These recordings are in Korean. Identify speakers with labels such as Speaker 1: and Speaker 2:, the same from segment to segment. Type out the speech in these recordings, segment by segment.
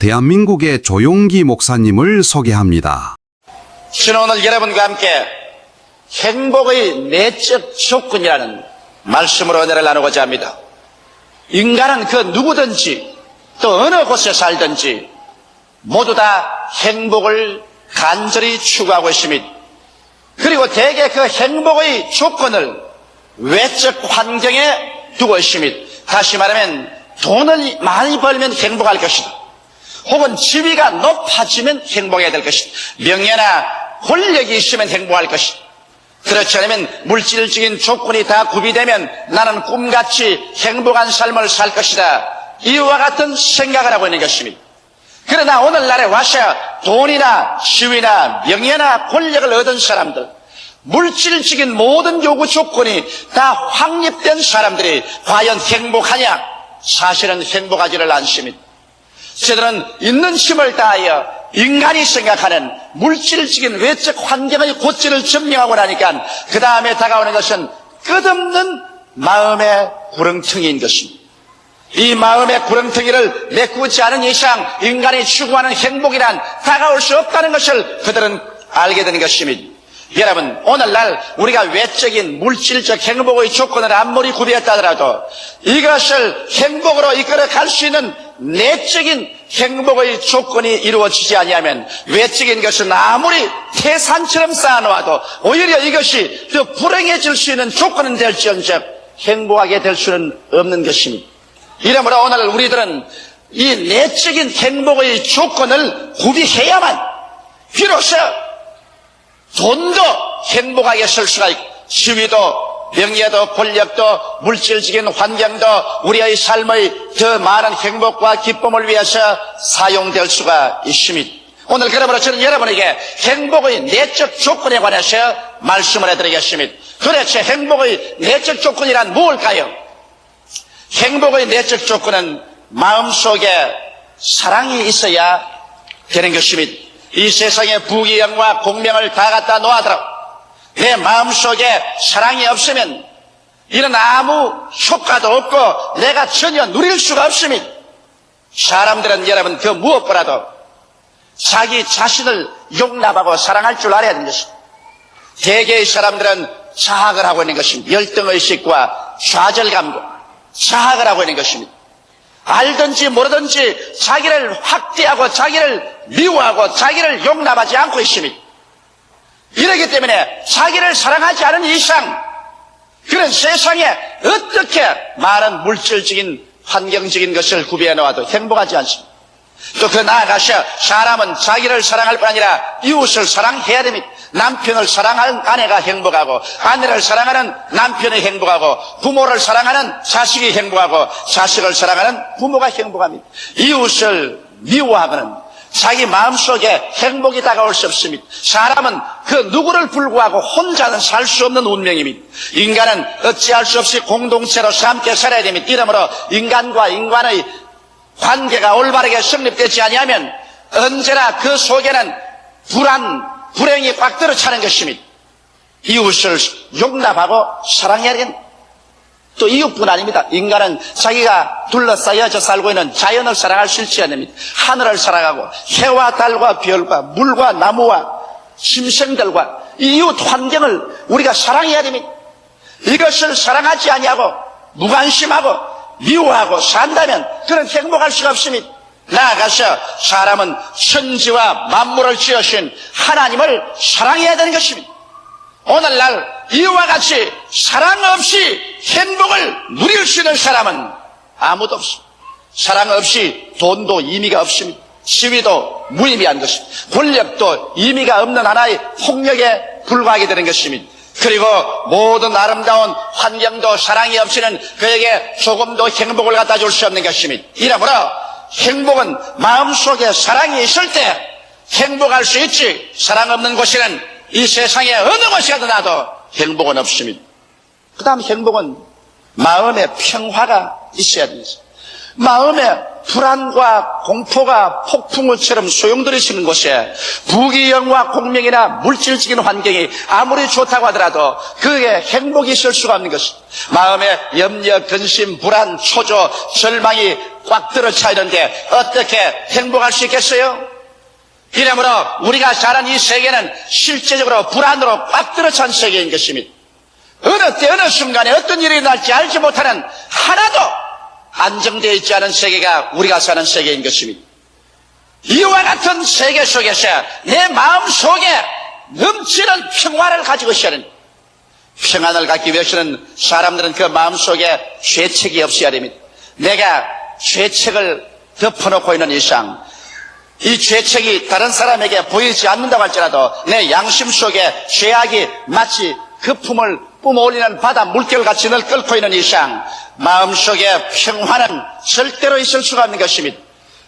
Speaker 1: 대한민국의 조용기 목사님을 소개합니다.
Speaker 2: 저는 오늘 여러분과 함께 행복의 내적 조건이라는 말씀으로 은혜를 나누고자 합니다. 인간은 그 누구든지 또 어느 곳에 살든지 모두 다 행복을 간절히 추구하고 있습니다. 그리고 대개 그 행복의 조건을 외적 환경에 두고 있습니다. 다시 말하면 돈을 많이 벌면 행복할 것이다. 혹은 지위가 높아지면 행복해야 될 것이다. 명예나 권력이 있으면 행복할 것이다. 그렇지 않으면 물질적인 조건이 다 구비되면 나는 꿈같이 행복한 삶을 살 것이다. 이와 같은 생각을 하고 있는 것입니다. 그러나 오늘날에 와서 돈이나 지위나 명예나 권력을 얻은 사람들, 물질적인 모든 요구 조건이 다 확립된 사람들이 과연 행복하냐? 사실은 행복하지를 않습니다. 저들은 있는 힘을 다하여 인간이 생각하는 물질적인 외적 환경의 고치를 증명하고 나니까 그 다음에 다가오는 것은 끝없는 마음의 구렁텅이인 것입니다. 이 마음의 구렁텅이를 메꾸지 않은 이상 인간이 추구하는 행복이란 다가올 수 없다는 것을 그들은 알게 되는 것입니다. 여러분, 오늘날 우리가 외적인 물질적 행복의 조건을 아무리 구비했다 하더라도 이것을 행복으로 이끌어 갈 수 있는 내적인 행복의 조건이 이루어지지 아니하면 외적인 것은 아무리 태산처럼 쌓아놓아도 오히려 이것이 더 불행해질 수 있는 조건은 될지언정 행복하게 될 수는 없는 것입니다. 이러므로 오늘 우리들은 이 내적인 행복의 조건을 구비해야만 비로소 돈도 행복하게 쓸 수가 있고 지위도 명예도 권력도 물질적인 환경도 우리의 삶의 더 많은 행복과 기쁨을 위해서 사용될 수가 있습니다. 오늘 그러므로 저는 여러분에게 행복의 내적 조건에 관해서 말씀을 해드리겠습니다. 도대체 행복의 내적 조건이란 무엇일까요? 행복의 내적 조건은 마음속에 사랑이 있어야 되는 것입니다. 이 세상의 부귀영화 공명을 다 갖다 놓아더라도 내 마음속에 사랑이 없으면 이는 아무 효과도 없고 내가 전혀 누릴 수가 없습니다. 사람들은 여러분 그 무엇보다도 자기 자신을 용납하고 사랑할 줄 알아야 되는 것입니다. 대개의 사람들은 자학을 하고 있는 것입니다. 열등의식과 좌절감과 자학을 하고 있는 것입니다. 알든지 모르든지 자기를 확대하고 자기를 미워하고 자기를 용납하지 않고 있습니다. 이러기 때문에 자기를 사랑하지 않은 이상 그런 세상에 어떻게 많은 물질적인 환경적인 것을 구비해 놓아도 행복하지 않습니다. 또 그 나아가서 사람은 자기를 사랑할 뿐 아니라 이웃을 사랑해야 됩니다. 남편을 사랑하는 아내가 행복하고 아내를 사랑하는 남편이 행복하고 부모를 사랑하는 자식이 행복하고 자식을 사랑하는 부모가 행복합니다. 이웃을 미워하고는 자기 마음속에 행복이 다가올 수 없습니다. 사람은 그 누구를 불구하고 혼자는 살 수 없는 운명입니다. 인간은 어찌할 수 없이 공동체로 함께 살아야 됩니다. 이러므로 인간과 인간의 관계가 올바르게 성립되지 아니하면 언제나 그 속에는 불행이 꽉 들어차는 것입니다. 이웃을 용납하고 사랑해야 됩니다. 또 이웃뿐 아닙니다. 인간은 자기가 둘러싸여져 살고 있는 자연을 사랑할 수 있지 않습니다. 하늘을 사랑하고 해와 달과 별과 물과 나무와 짐승들과 이웃 환경을 우리가 사랑해야 됩니다. 이것을 사랑하지 아니하고 무관심하고 미워하고 산다면 그는 행복할 수가 없습니다. 나아가서 사람은 천지와 만물을 지으신 하나님을 사랑해야 되는 것입니다. 오늘날 이와 같이 사랑 없이 행복을 누릴 수 있는 사람은 아무도 없습니다. 사랑 없이 돈도 의미가 없습니다. 지위도 무의미한 것입니다. 권력도 의미가 없는 하나의 폭력에 불과하게 되는 것입니다. 그리고 모든 아름다운 환경도 사랑이 없이는 그에게 조금도 행복을 갖다 줄 수 없는 것입니다. 이러므로 행복은 마음속에 사랑이 있을 때 행복할 수 있지, 사랑 없는 곳에는 이 세상에 어느 곳에 가도 행복은 없습니다. 그 다음 행복은 마음의 평화가 있어야 됩니다. 마음에 불안과 공포가 폭풍우처럼 소용돌이치는 곳에 부귀영화 공명이나 물질적인 환경이 아무리 좋다고 하더라도 그게 행복이 있을 수가 없는 것입니다. 마음에 염려, 근심, 불안, 초조, 절망이 꽉 들어차 있는데 어떻게 행복할 수 있겠어요? 이러므로 우리가 사는 이 세계는 실제적으로 불안으로 꽉 들어찬 세계인 것입니다. 어느 때 어느 순간에 어떤 일이 날지 알지 못하는 하나도 안정되어 있지 않은 세계가 우리가 사는 세계인 것입니다. 이와 같은 세계 속에서 내 마음 속에 넘치는 평화를 가지고 있어야 합니다. 평안을 갖기 위해서는 사람들은 그 마음 속에 죄책이 없어야 됩니다. 내가 죄책을 덮어놓고 있는 이상 이 죄책이 다른 사람에게 보이지 않는다고 할지라도 내 양심 속에 죄악이 마치 거품을 뿜어올리는 바다 물결같이 늘 끓고 있는 이상 마음속에 평화는 절대로 있을 수가 없는 것입니다.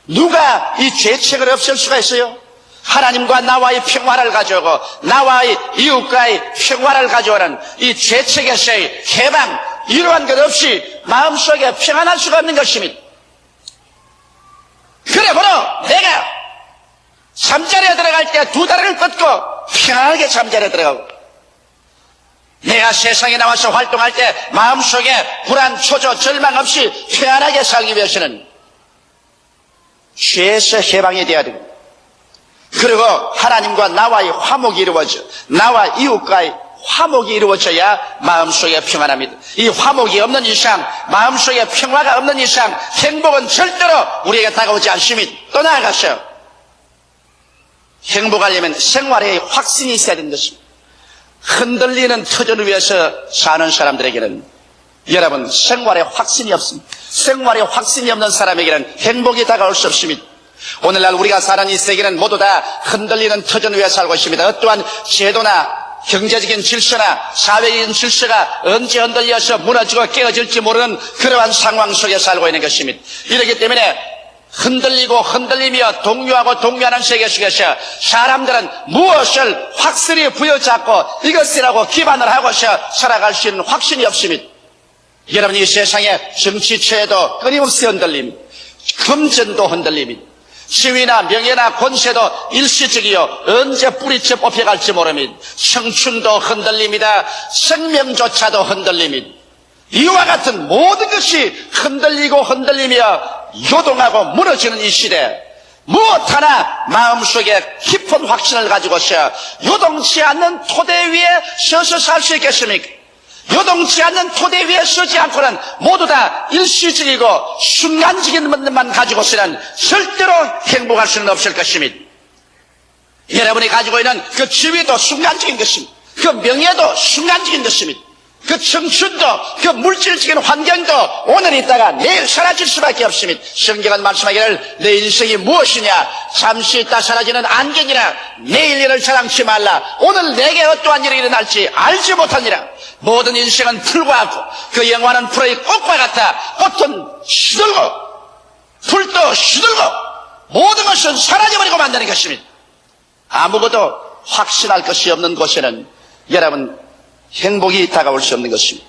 Speaker 2: 누가 이 죄책을 없앨 수가 있어요? 하나님과 나와의 평화를 가져오고 나와의 이웃과의 평화를 가져오는 이 죄책에서의 해방, 이러한 것 없이 마음속에 평안할 수가 없는 것입니다. 그러므로 내가 잠자리에 들어갈 때 두 다리를 뻗고 평안하게 잠자리에 들어가고 내가 세상에 나와서 활동할 때 마음속에 불안, 초조, 절망 없이 평안하게 살기 위해서는 죄에서 해방이 되어야 됩니다. 그리고 하나님과 나와의 화목이 이루어져 나와 이웃과의 화목이 이루어져야 마음속에 평안합니다. 이 화목이 없는 이상, 마음속에 평화가 없는 이상 행복은 절대로 우리에게 다가오지 않습니다. 또 나아가서 행복하려면 생활에 확신이 있어야 되는 것입니다. 흔들리는 터전을 위해서 사는 사람들에게는 여러분 생활에 확신이 없습니다. 생활에 확신이 없는 사람에게는 행복이 다가올 수 없습니다. 오늘날 우리가 사는 이 세계는 모두 다 흔들리는 터전 위에 살고 있습니다. 어떠한 제도나 경제적인 질서나 사회적인 질서가 언제 흔들려서 무너지고 깨어질지 모르는 그러한 상황 속에 살고 있는 것입니다. 이렇기 때문에 흔들리고 흔들리며 동요하고 동요하는 세계 속에서 사람들은 무엇을 확실히 부여잡고 이것이라고 기반을 하고서 살아갈 수 있는 확신이 없습니다. 여러분 이 세상에 정치체도 끊임없이 흔들림, 금전도 흔들림입니다. 지위나 명예나 권세도 일시적이요 언제 뿌리째 뽑혀갈지 모릅니다. 청춘도 흔들립니다. 생명조차도 흔들립니다. 이와 같은 모든 것이 흔들리고 흔들리며 요동하고 무너지는 이 시대 무엇 하나 마음속에 깊은 확신을 가지고서 요동치 않는 토대 위에 서서 살 수 있겠습니까? 요동치 않는 토대 위에 서지 않고는 모두 다 일시적이고 순간적인 것만 가지고서는 절대로 행복할 수는 없을 것입니다. 여러분이 가지고 있는 그 지위도 순간적인 것입니다. 그 명예도 순간적인 것입니다. 그 청춘도 그 물질적인 환경도 오늘 있다가 내일 사라질 수밖에 없습니다. 성경은 말씀하기를 내 인생이 무엇이냐 잠시 있다 사라지는 안개니라 내일 일을 자랑치 말라 오늘 내게 어떠한 일이 일어날지 알지 못하니라. 모든 인생은 풀과 같고 그 영화는 풀의 꽃과 같아. 꽃은 시들고 풀도 시들고 모든 것은 사라져버리고 만드는 것입니다. 아무것도 확신할 것이 없는 곳에는 여러분 행복이 다가올 수 없는 것입니다.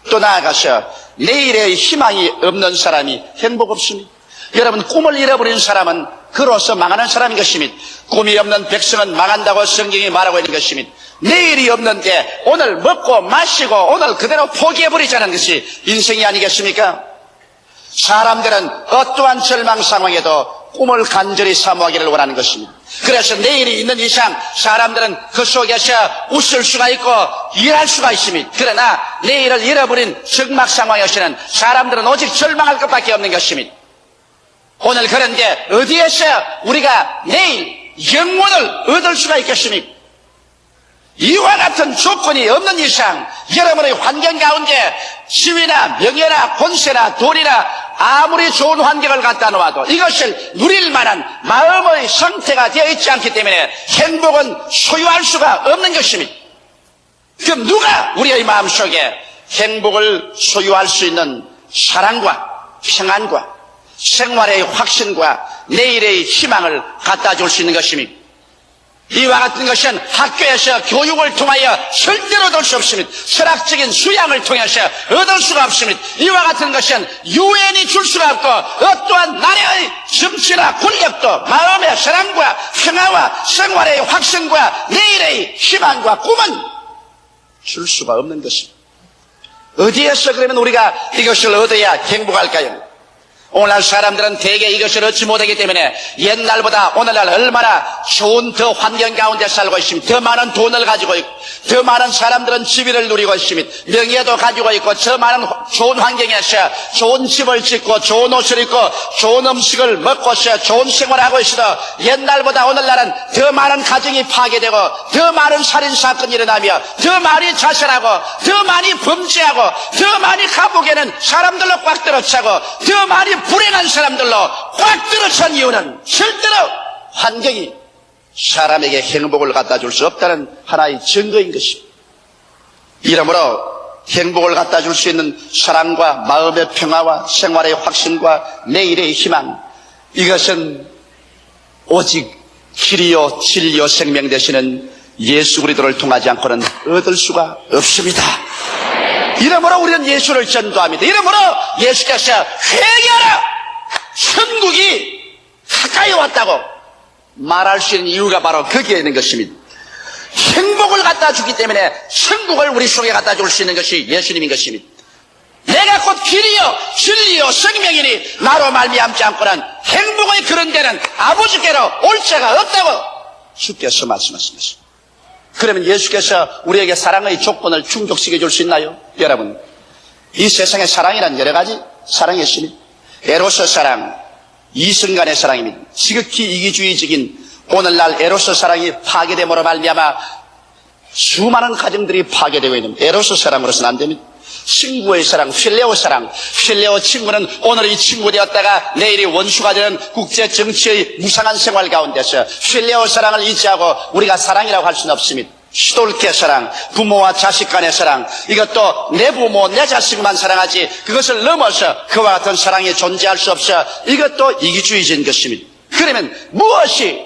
Speaker 2: 또 나아가서 내일의 희망이 없는 사람이 행복 없습니다. 여러분 꿈을 잃어버린 사람은 그로서 망하는 사람인 것입니다. 꿈이 없는 백성은 망한다고 성경이 말하고 있는 것입니다. 내일이 없는데 오늘 먹고 마시고 오늘 그대로 포기해버리자는 것이 인생이 아니겠습니까? 사람들은 어떠한 절망 상황에도 꿈을 간절히 사모하기를 원하는 것입니다. 그래서 내일이 있는 이상 사람들은 그 속에서 웃을 수가 있고 일할 수가 있습니다. 그러나 내일을 잃어버린 적막 상황에서는 사람들은 오직 절망할 것밖에 없는 것입니다. 오늘 그런데 어디에서 우리가 내일 영원을 얻을 수가 있겠습니까? 이와 같은 조건이 없는 이상 여러분의 환경 가운데 지위나 명예나 권세나 돈이나 아무리 좋은 환경을 갖다 놓아도 이것을 누릴 만한 마음의 상태가 되어 있지 않기 때문에 행복은 소유할 수가 없는 것입니다. 그럼 누가 우리의 마음속에 행복을 소유할 수 있는 사랑과 평안과 생활의 확신과 내일의 희망을 갖다 줄 수 있는 것입니까? 이와 같은 것은 학교에서 교육을 통하여 절대로 얻을 수 없습니다. 철학적인 수양을 통해서 얻을 수가 없습니다. 이와 같은 것은 유엔이 줄 수가 없고 어떠한 나라의 정치나 권력도 마음의 사랑과 평화와 생활의 확신과 내일의 희망과 꿈은 줄 수가 없는 것입니다. 어디에서 그러면 우리가 이것을 얻어야 행복할까요? 오늘날 사람들은 대개 이것을 얻지 못하기 때문에 옛날보다 오늘날 얼마나 좋은 더 환경 가운데 살고 있습니다. 더 많은 돈을 가지고 있고 더 많은 사람들은 지위를 누리고 있습니다. 명예도 가지고 있고 더 많은 좋은 환경에서 좋은 집을 짓고 좋은 옷을 입고 좋은 음식을 먹고서 좋은 생활을 하고 있어도 옛날보다 오늘날은 더 많은 가정이 파괴되고 더 많은 살인사건이 일어나며 더 많이 자살하고 더 많이 범죄하고 더 많이 감옥에는 사람들로 꽉 들어차고 더 많이 불행한 사람들로 꽉 들어찬 이유는 절대로 환경이 사람에게 행복을 갖다 줄 수 없다는 하나의 증거인 것입니다. 이러므로 행복을 갖다 줄 수 있는 사랑과 마음의 평화와 생활의 확신과 내일의 희망, 이것은 오직 길이요 진리요 생명 되시는 예수 그리스도를 통하지 않고는 얻을 수가 없습니다. 이러므로 우리는 예수를 전도합니다. 이러므로 예수께서 회개하라! 천국이 가까이 왔다고 말할 수 있는 이유가 바로 거기에 있는 것입니다. 행복을 갖다 주기 때문에 천국을 우리 속에 갖다 줄 수 있는 것이 예수님인 것입니다. 내가 곧 길이요 진리요 생명이니 나로 말미암지 않고는 행복의 그런 데는 아버지께로 올 자가 없다고 주께서 말씀하십니다. 그러면 예수께서 우리에게 사랑의 조건을 충족시켜 줄 수 있나요? 여러분, 이 세상에 사랑이란 여러 가지 사랑이 있습니다. 에로스 사랑, 이성간의 사랑입니다. 지극히 이기주의적인 오늘날 에로스 사랑이 파괴됨으로 말미암아 수많은 가정들이 파괴되고 있는 에로스 사랑으로서는 안 됩니다. 친구의 사랑, 필레오 사랑. 필레오 친구는 오늘 이 친구 되었다가 내일이 원수가 되는 국제 정치의 무상한 생활 가운데서 필레오 사랑을 잊지하고 우리가 사랑이라고 할 수는 없습니다. 시돌케 사랑, 부모와 자식 간의 사랑, 이것도 내 부모, 내 자식만 사랑하지 그것을 넘어서 그와 같은 사랑이 존재할 수 없어 이것도 이기주의적인 것입니다. 그러면 무엇이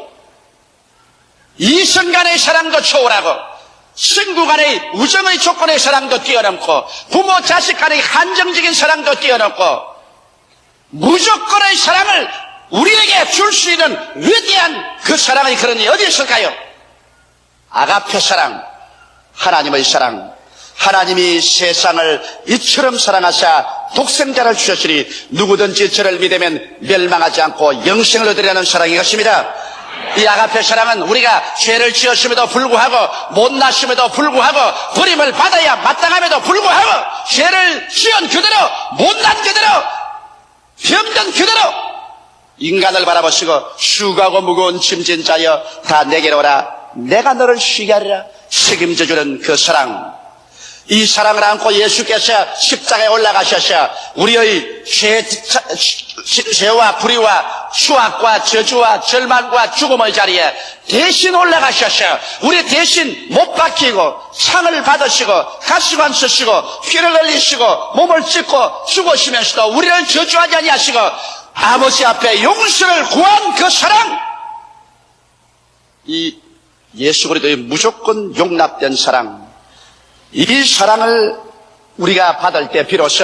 Speaker 2: 이성 간의 사랑도 초월하고 친구 간의 우정의 조건의 사랑도 뛰어넘고 부모 자식 간의 한정적인 사랑도 뛰어넘고 무조건의 사랑을 우리에게 줄 수 있는 위대한 그 사랑의 그런이 어디 있을까요? 아가페 사랑, 하나님의 사랑. 하나님이 세상을 이처럼 사랑하사 독생자를 주셨으니 누구든지 저를 믿으면 멸망하지 않고 영생을 얻으려는 사랑이 것입니다. 이 아가페 사랑은 우리가 죄를 지었음에도 불구하고 못났음에도 불구하고 버림을 받아야 마땅함에도 불구하고 죄를 지은 그대로 못난 그대로 병든 그대로 인간을 바라보시고 수고하고 무거운 짐진 자여 다 내게로 오라 내가 너를 쉬게 하리라 책임져 주는 그 사랑. 이 사랑을 안고 예수께서 십자가에 올라가셔서 우리의 죄와 불의와 추악과 저주와 절망과 죽음의 자리에 대신 올라가셔서 우리 대신 못 박히고 상을 받으시고 가시관 쓰시고 피를 흘리시고 몸을 찢고 죽으시면서도 우리를 저주하지 아니하시고 아버지 앞에 용서를 구한 그 사랑, 이 예수 그리스도의 무조건 용납된 사랑, 이 사랑을 우리가 받을 때 비로소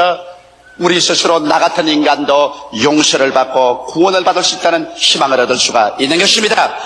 Speaker 2: 우리 스스로 나 같은 인간도 용서를 받고 구원을 받을 수 있다는 희망을 얻을 수가 있는 것입니다.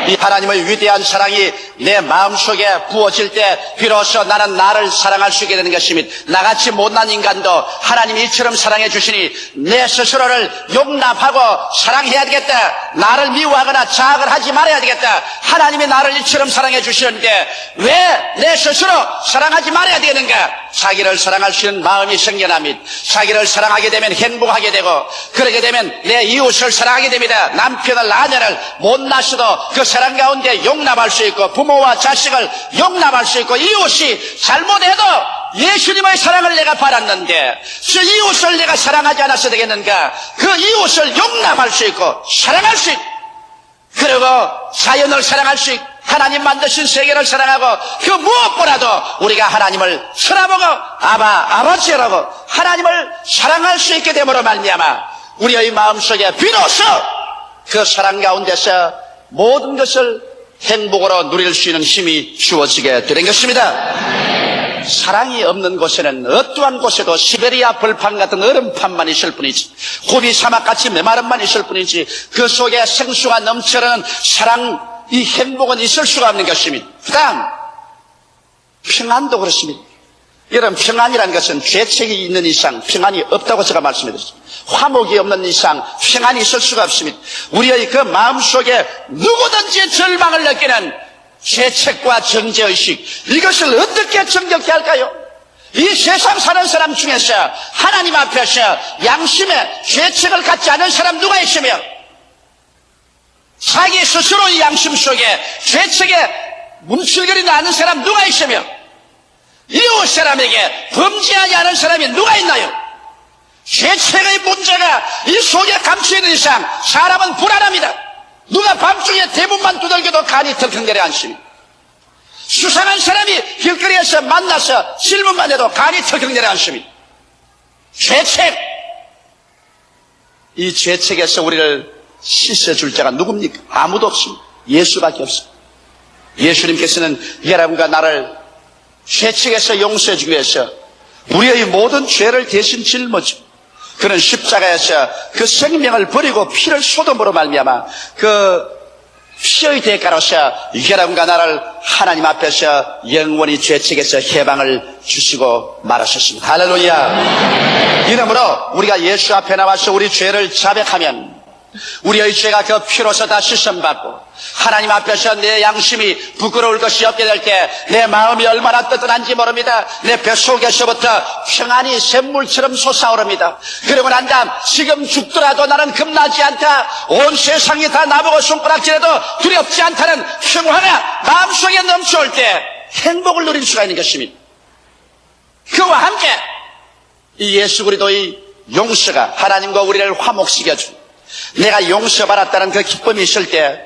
Speaker 2: 이 하나님의 위대한 사랑이 내 마음속에 부어질 때 비로소 나는 나를 사랑할 수 있게 되는 것입니다. 나같이 못난 인간도 하나님이 이처럼 사랑해 주시니 내 스스로를 용납하고 사랑해야 되겠다. 나를 미워하거나 자학을 하지 말아야 되겠다. 하나님이 나를 이처럼 사랑해 주시는데 왜 내 스스로 사랑하지 말아야 되는가? 자기를 사랑할 수 있는 마음이 생겨납니다. 자기를 사랑하게 되면 행복하게 되고 그러게 되면 내 이웃을 사랑하게 됩니다. 남편을 아내를 못났어도 그 사랑 가운데 용납할 수 있고 부모와 자식을 용납할 수 있고 이웃이 잘못해도 예수님의 사랑을 내가 받았는데 그 이웃을 내가 사랑하지 않아서 되겠는가? 그 이웃을 용납할 수 있고 사랑할 수 있고 그리고 자연을 사랑할 수 있고 하나님 만드신 세계를 사랑하고 그 무엇보다도 우리가 하나님을 쳐다보고 아버지라고 하나님을 사랑할 수 있게 됨으로 말미암아 우리의 마음속에 비로소 그 사랑 가운데서 모든 것을 행복으로 누릴 수 있는 힘이 주어지게 되는 것입니다. 사랑이 없는 곳에는 어떠한 곳에도 시베리아 벌판 같은 얼음판만 있을 뿐이지, 고비 사막같이 메마름만 있을 뿐이지, 그 속에 생수가 넘쳐나는 사랑, 이 행복은 있을 수가 없는 것입니다. 그다음 평안도 그렇습니다. 여러분, 평안이라는 것은 죄책이 있는 이상 평안이 없다고 제가 말씀드렸습니다. 화목이 없는 이상 평안이 있을 수가 없습니다. 우리의 그 마음속에 누구든지 절망을 느끼는 죄책과 정죄의식, 이것을 어떻게 정결케 할까요? 이 세상 사는 사람 중에서 하나님 앞에서 양심의 죄책을 갖지 않은 사람 누가 있으며, 자기 스스로의 양심 속에 죄책에 뭉칠거리지 않은 사람 누가 있으며, 이웃 사람에게 범죄하지 않은 사람이 누가 있나요? 죄책의 문제가 이 속에 감춰있는 이상 사람은 불안합니다. 누가 밤중에 대문만 두들겨도 간이 덜컹거려 앉습니다. 수상한 사람이 길거리에서 만나서 질문만 해도 간이 덜컹거려 앉습니다. 죄책, 이 죄책에서 우리를 씻어줄 자가 누굽니까? 아무도 없습니다. 예수밖에 없습니다. 예수님께서는 여러분과 나를 죄책에서 용서해주기 위해서 우리의 모든 죄를 대신 짊어지고, 그는 십자가에서 그 생명을 버리고 피를 쏟음으로 말미암아 그 피의 대가로서 여러분과 나를 하나님 앞에서 영원히 죄책에서 해방을 주시고 말하셨습니다. 할렐루야. 이러므로 우리가 예수 앞에 나와서 우리 죄를 자백하면 우리의 죄가 그 피로서 다 씻음받고, 하나님 앞에서 내 양심이 부끄러울 것이 없게 될 때 내 마음이 얼마나 뜨뜻한지 모릅니다. 내 뱃속에서부터 평안이 샘물처럼 솟아오릅니다. 그러고 난 다음 지금 죽더라도 나는 겁나지 않다, 온 세상이 다 나보고 손가락질해도 두렵지 않다는 평화가 마음속에 넘쳐올 때 행복을 누릴 수가 있는 것입니다. 그와 함께 이 예수 그리스도의 용서가 하나님과 우리를 화목시켜주고, 내가 용서받았다는 그 기쁨이 있을 때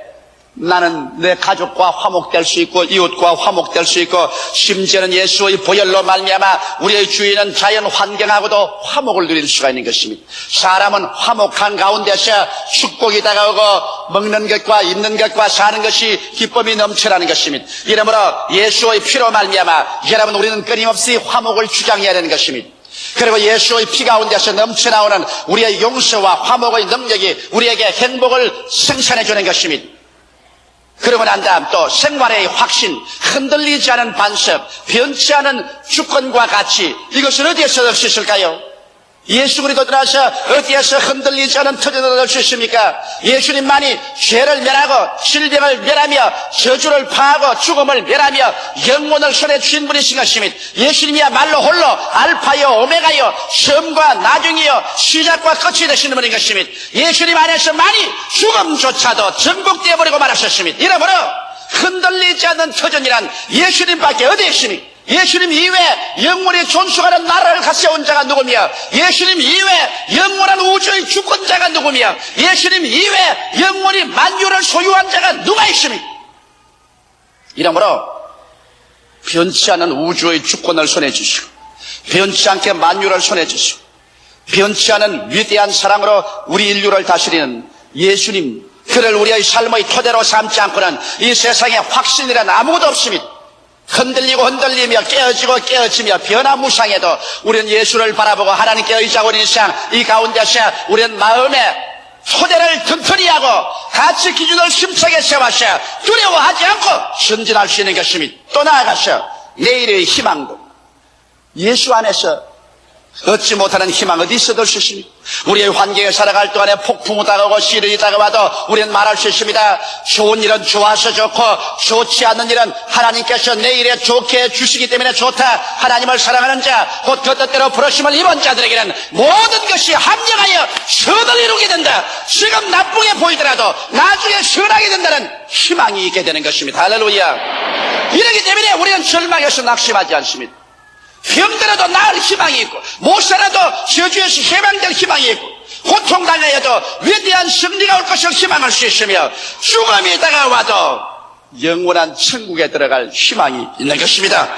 Speaker 2: 나는 내 가족과 화목될 수 있고 이웃과 화목될 수 있고, 심지어는 예수의 보혈로 말미암아 우리의 주위는 자연 환경하고도 화목을 누릴 수가 있는 것입니다. 사람은 화목한 가운데서 축복이 다가오고 먹는 것과 입는 것과 사는 것이 기쁨이 넘쳐나는 것입니다. 이러므로 예수의 피로 말미암아 여러분, 우리는 끊임없이 화목을 주장해야 되는 것입니다. 그리고 예수의 피 가운데서 넘쳐나오는 우리의 용서와 화목의 능력이 우리에게 행복을 생산해 주는 것입니다. 그러고 난 다음 또 생활의 확신, 흔들리지 않은 반석, 변치 않은 주권과 가치, 이것은 어디에서 얻을 수 있을까요? 예수 그리스도 들어서 어디에서 흔들리지 않은 터전을 얻을 수 있습니까? 예수님만이 죄를 멸하고 질병을 멸하며 저주를 파하고 죽음을 멸하며 영혼을 손에 쥔 분이신 것입니다. 예수님이야말로 홀로 알파요 오메가요 처음과 나중이요 시작과 끝이 되시는 분인 것입니다. 예수님 안에서만이 죽음조차도 정복되어버리고 말하셨습니다. 이러므로 흔들리지 않는 터전이란 예수님밖에 어디 있습니까? 예수님 이외에 영원히 존속하는 나라를 가세운 자가 누구며, 예수님 이외에 영원한 우주의 주권자가 누구며, 예수님 이외에 영원히 만유를 소유한 자가 누가 있습니까? 이러므로 변치 않은 우주의 주권을 손에 주시고, 변치 않게 만유를 손에 주시고, 변치 않은 위대한 사랑으로 우리 인류를 다스리는 예수님, 그를 우리의 삶의 토대로 삼지 않고는 이 세상에 확신이란 아무것도 없습니다. 흔들리고 흔들리며 깨어지고 깨어지며 변화무쌍해도 우리는 예수를 바라보고 하나님께 의지하고 있는 이상 이 가운데서 우리는 마음의 토대를 튼튼히 하고 가치 기준을 힘차게 세워서 두려워하지 않고 전진할 수 있는 것입니다. 또 나아가서 내일의 희망도 예수 안에서 얻지 못하는 희망 어디 있어 얻을 수 있습니까? 우리의 환경에 살아갈 동안에 폭풍이 다가오고 시련이 다가와도 우리는 말할 수 있습니다. 좋은 일은 좋아서 좋고 좋지 않는 일은 하나님께서 내일에 좋게 해주시기 때문에 좋다. 하나님을 사랑하는 자, 곧 그 뜻대로 부르심을 입은 자들에게는 모든 것이 합력하여 선을 이루게 된다. 지금 나쁘게 보이더라도 나중에 선하게 된다는 희망이 있게 되는 것입니다. 할렐루야. 이러기 때문에 우리는 절망해서 낙심하지 않습니다. 병들어도 나을 희망이 있고, 못 살아도 저주에서 해방될 희망이 있고, 고통당해도 위대한 승리가 올 것을 희망할 수 있으며, 죽음이 다가와도 영원한 천국에 들어갈 희망이 있는 것입니다.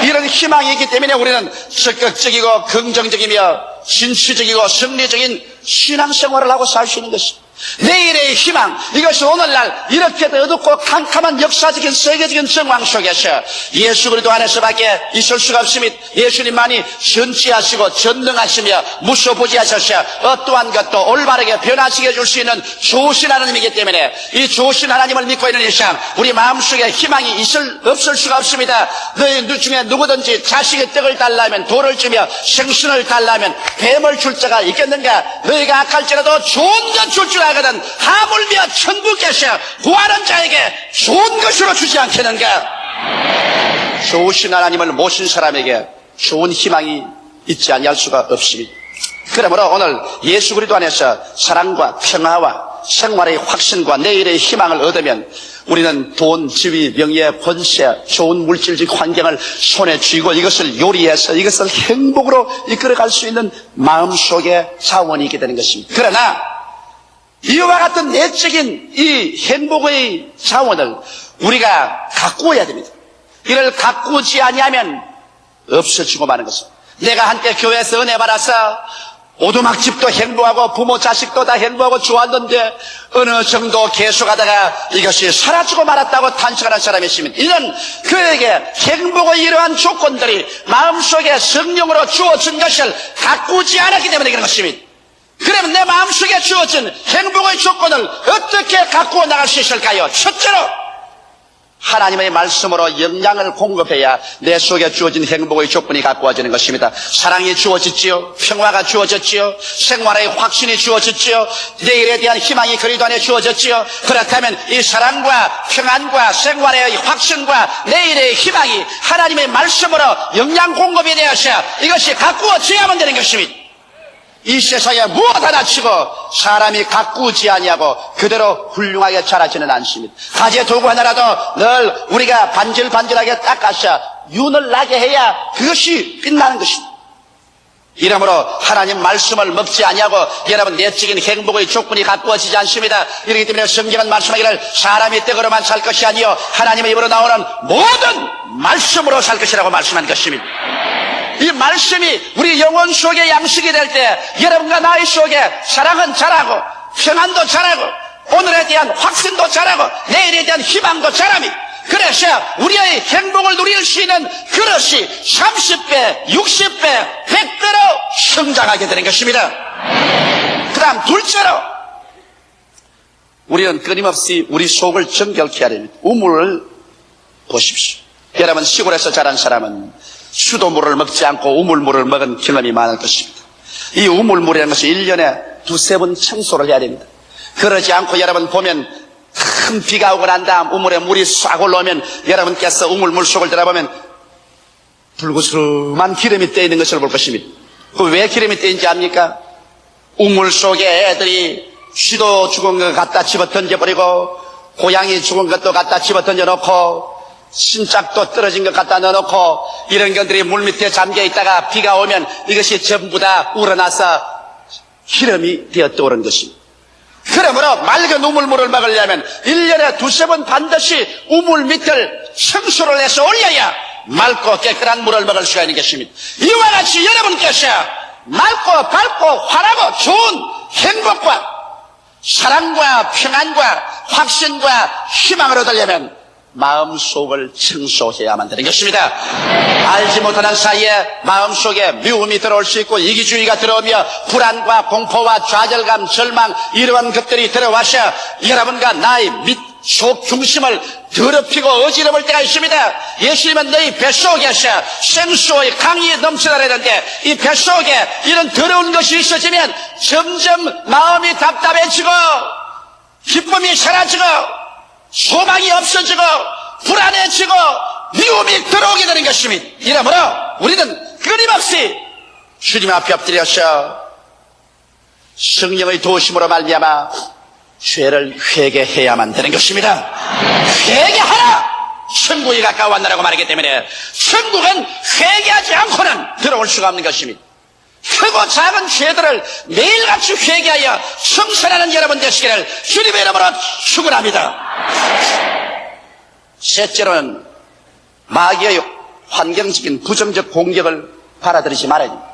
Speaker 2: 이런 희망이 있기 때문에 우리는 적극적이고 긍정적이며 진취적이고 승리적인 신앙생활을 하고 살 수 있는 것입니다. 내일의 희망, 이것이 오늘날 이렇게도 어둡고 캄캄한 역사적인 세계적인 정황 속에서 예수 그리스도 안에서밖에 있을 수가 없습니다. 예수님만이 전지하시고 전능하시며 무소부지하셔서 어떠한 것도 올바르게 변화시켜 줄 수 있는 좋으신 하나님이기 때문에 이 좋으신 하나님을 믿고 있는 이상 우리 마음속에 희망이 없을 수가 없습니다. 너희 중에 누구든지 자식의 떡을 달라면 돌을 주며 생선을 달라면 뱀을 줄 자가 있겠는가? 너희가 악할지라도 좋은 것 줄 줄 하거든 하물며 천국에서 구하는 자에게 좋은 것으로 주지 않겠는가? 좋으신 하나님을 모신 사람에게 좋은 희망이 있지 아니할 수가 없습니다. 그러므로 오늘 예수 그리스도 안에서 사랑과 평화와 생활의 확신과 내일의 희망을 얻으면 우리는 돈, 지위, 명예, 권세, 좋은 물질적 환경을 손에 쥐고 이것을 요리해서 이것을 행복으로 이끌어갈 수 있는 마음속의 자원이 있게 되는 것입니다. 그러나 이와 같은 내적인 이 행복의 자원을 우리가 가꾸어야 됩니다. 이를 가꾸지 아니하면 없어지고 마는 것입니다. 내가 한때 교회에서 은혜 받아서 오두막집도 행복하고 부모 자식도 다 행복하고 좋았는데 어느 정도 계속하다가 이것이 사라지고 말았다고 탄식하는 사람이 있습니다. 이는 그에게 행복의 이러한 조건들이 마음속에 성령으로 주어진 것을 가꾸지 않았기 때문에 그런 것입니다. 그러면 내 마음속에 주어진 행복의 조건을 어떻게 가꾸어 나갈 수 있을까요? 첫째로 하나님의 말씀으로 영양을 공급해야 내 속에 주어진 행복의 조건이 가꾸어지는 것입니다. 사랑이 주어졌지요. 평화가 주어졌지요. 생활의 확신이 주어졌지요. 내일에 대한 희망이 그리스도 안에 주어졌지요. 그렇다면 이 사랑과 평안과 생활의 확신과 내일의 희망이 하나님의 말씀으로 영양 공급이 되어서 이것이 가꾸어져야만 되는 것입니다. 이 세상에 무엇 하나 치고 사람이 가꾸지 아니하고 그대로 훌륭하게 자라지는 않습니다. 가재 도구 하나라도 늘 우리가 반질반질하게 닦아서 윤을 나게 해야 그것이 빛나는 것입니다. 이러므로 하나님 말씀을 먹지 아니하고 여러분 내적인 행복의 조건이 가꾸어지지 않습니다. 이렇기 때문에 성경은 말씀하기를 사람이 떡으로만 살 것이 아니요 하나님의 입으로 나오는 모든 말씀으로 살 것이라고 말씀한 것입니다. 이 말씀이 우리 영혼 속에 양식이 될 때 여러분과 나의 속에 사랑은 자라고 평안도 자라고 오늘에 대한 확신도 자라고 내일에 대한 희망도 자랍니다. 그래서 우리의 행복을 누릴 수 있는 그릇이 30배, 60배, 100배로 성장하게 되는 것입니다. 그 다음 둘째로 우리는 끊임없이 우리 속을 정결케 해야 됩니다. 우물을 보십시오. 여러분 시골에서 자란 사람은 수도물을 먹지 않고 우물물을 먹은 경험이 많을 것입니다. 이 우물물이라는 것이 1년에 두세 번 청소를 해야 됩니다. 그러지 않고 여러분 보면 큰 비가 오고 난 다음 우물에 물이 싹 올라오면 여러분께서 우물물 속을 들어보면 불구스름한 기름이 떼 있는 것을 볼 것입니다. 왜 기름이 떼 있는지 압니까? 우물 속에 애들이 쥐도 죽은 거 갖다 집어 던져버리고 고양이 죽은 것도 갖다 집어 던져놓고 신짝도 떨어진 것 갖다 넣어놓고 이런 것들이 물 밑에 잠겨 있다가 비가 오면 이것이 전부 다 우러나서 기름이 되어 떠오른 것입니다. 그러므로 맑은 우물물을 먹으려면 1년에 두세 번 반드시 우물 밑을 청소를 해서 올려야 맑고 깨끗한 물을 먹을 수가 있는 것입니다. 이와 같이 여러분께서 맑고 밝고 환하고 좋은 행복과 사랑과 평안과 확신과 희망을 얻으려면 마음속을 청소해야만 되는 것입니다. 알지 못하는 사이에 마음속에 미움이 들어올 수 있고 이기주의가 들어오며 불안과 공포와 좌절감, 절망 이러한 것들이 들어와서 여러분과 나의 속 중심을 더럽히고 어지러울 때가 있습니다. 예수님은 너희 뱃속에서 생수의 강이 넘쳐나야 되는데 이 뱃속에 이런 더러운 것이 있어지면 점점 마음이 답답해지고 기쁨이 사라지고 소망이 없어지고 불안해지고 미움이 들어오게 되는 것입니다. 이러므로 우리는 끊임없이 주님 앞에 엎드려서 성령의 도우심으로 말미암아 죄를 회개해야만 되는 것입니다. 회개하라! 천국이 가까웠나라고 말하기 때문에 천국은 회개하지 않고는 들어올 수가 없는 것입니다. 크고 작은 죄들을 매일같이 회개하여 성선하는 여러분 되시기를 주님의 이름으로 축원합니다. 셋째로는 마귀의 환경적인 부정적 공격을 받아들이지 말아야 됩니다.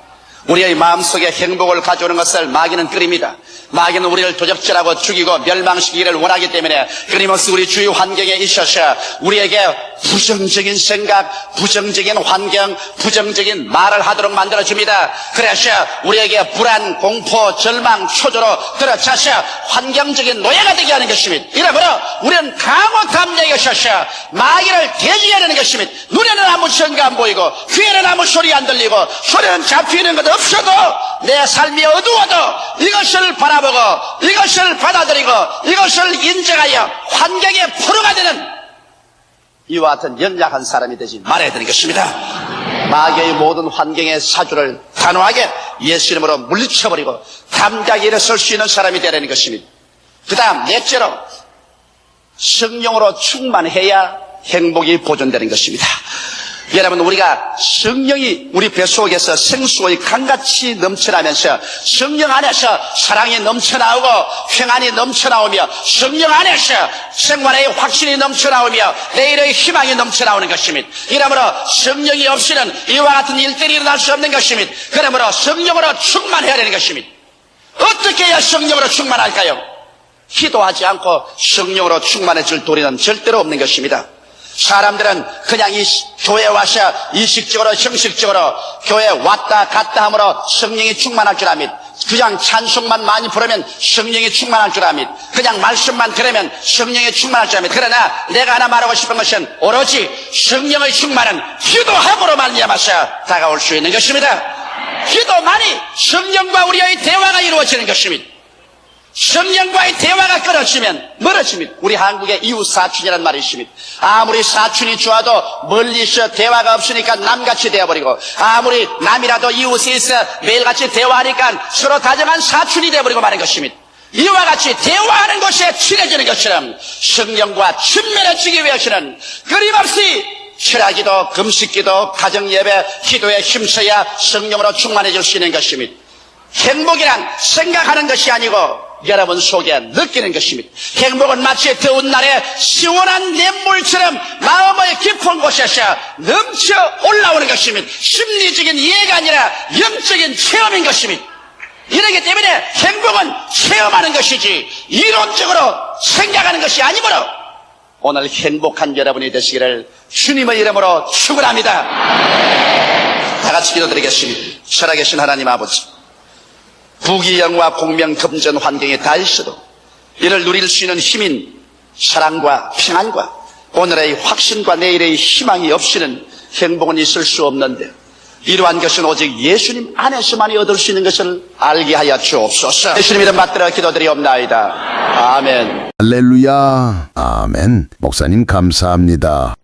Speaker 2: 우리의 마음속에 행복을 가져오는 것을 마귀는 끓입니다. 마귀는 우리를 도적질하고 죽이고 멸망시키기를 원하기 때문에 끊임없이 우리 주위 환경에 있어서 우리에게 부정적인 생각, 부정적인 환경, 부정적인 말을 하도록 만들어줍니다. 그래서 우리에게 불안, 공포, 절망, 초조로 들어차서 환경적인 노예가 되게 하는 것입니다. 이러므로 우리는 강호 담력에 서서 마귀를 대지해야 하는 것입니다. 눈에는 아무 증거 안 보이고 귀에는 아무 소리 안 들리고 소리는 잡히는 것 없어도 내 삶이 어두워도 이것을 바라보고 이것을 받아들이고 이것을 인정하여 환경에 포로가 되는 이와 같은 연약한 사람이 되지 말아야 되는 것입니다. 마귀의 모든 환경의 사주를 단호하게 예수 이름으로 물리쳐버리고 담대하게 일어설 수 있는 사람이 되라는 것입니다. 그 다음 넷째로 성령으로 충만해야 행복이 보존되는 것입니다. 여러분, 우리가 성령이 우리 뱃속에서 생수의 강같이 넘쳐나면서 성령 안에서 사랑이 넘쳐나오고 평안이 넘쳐나오며 성령 안에서 생활의 확신이 넘쳐나오며 내일의 희망이 넘쳐나오는 것입니다. 이러므로 성령이 없이는 이와 같은 일들이 일어날 수 없는 것입니다. 그러므로 성령으로 충만해야 되는 것입니다. 어떻게 해야 성령으로 충만할까요? 기도하지 않고 성령으로 충만해질 도리는 절대로 없는 것입니다. 사람들은 그냥 이 교회에 와서 이식적으로 형식적으로 교회에 왔다 갔다 함으로 성령이 충만할 줄 압니다. 그냥 찬송만 많이 부르면 성령이 충만할 줄 압니다. 그냥 말씀만 들으면 성령이 충만할 줄 압니다. 그러나 내가 하나 말하고 싶은 것은 오로지 성령의 충만은 기도함으로 말미암아서 다가올 수 있는 것입니다. 기도만이 성령과 우리의 대화가 이루어지는 것입니다. 성령과의 대화가 끊어지면 멀어집니다. 우리 한국에 이웃 사촌이라는 말이 있습니다. 아무리 사촌이 좋아도 멀리서 대화가 없으니까 남같이 되어버리고 아무리 남이라도 이웃에 있어 매일같이 대화하니까 서로 다정한 사촌이 되어버리고 마는 것입니다. 이와 같이 대화하는 곳에 친해지는 것처럼 성령과 친밀해지기 위해서는 끊임없이 철학기도, 금식기도, 가정예배, 기도에 힘써야 성령으로 충만해질 수 있는 것입니다. 행복이란 생각하는 것이 아니고 여러분 속에 느끼는 것입니다. 행복은 마치 더운 날에 시원한 냇물처럼 마음의 깊은 곳에서 넘쳐 올라오는 것입니다. 심리적인 이해가 아니라 영적인 체험인 것입니다. 이러기 때문에 행복은 체험하는 것이지 이론적으로 생각하는 것이 아니므로 오늘 행복한 여러분이 되시기를 주님의 이름으로 축원합니다. 다 같이 기도드리겠습니다. 살아계신 하나님 아버지, 부귀영화 공명금전 환경에 다 있어도 이를 누릴 수 있는 힘인 사랑과 평안과 오늘의 확신과 내일의 희망이 없이는 행복은 있을 수 없는데 이러한 것은 오직 예수님 안에서만이 얻을 수 있는 것을 알게 하여 주옵소서. 예수님 이름 받들어 기도드리옵나이다. 아멘.
Speaker 3: 할렐루야. 아멘. 목사님 감사합니다.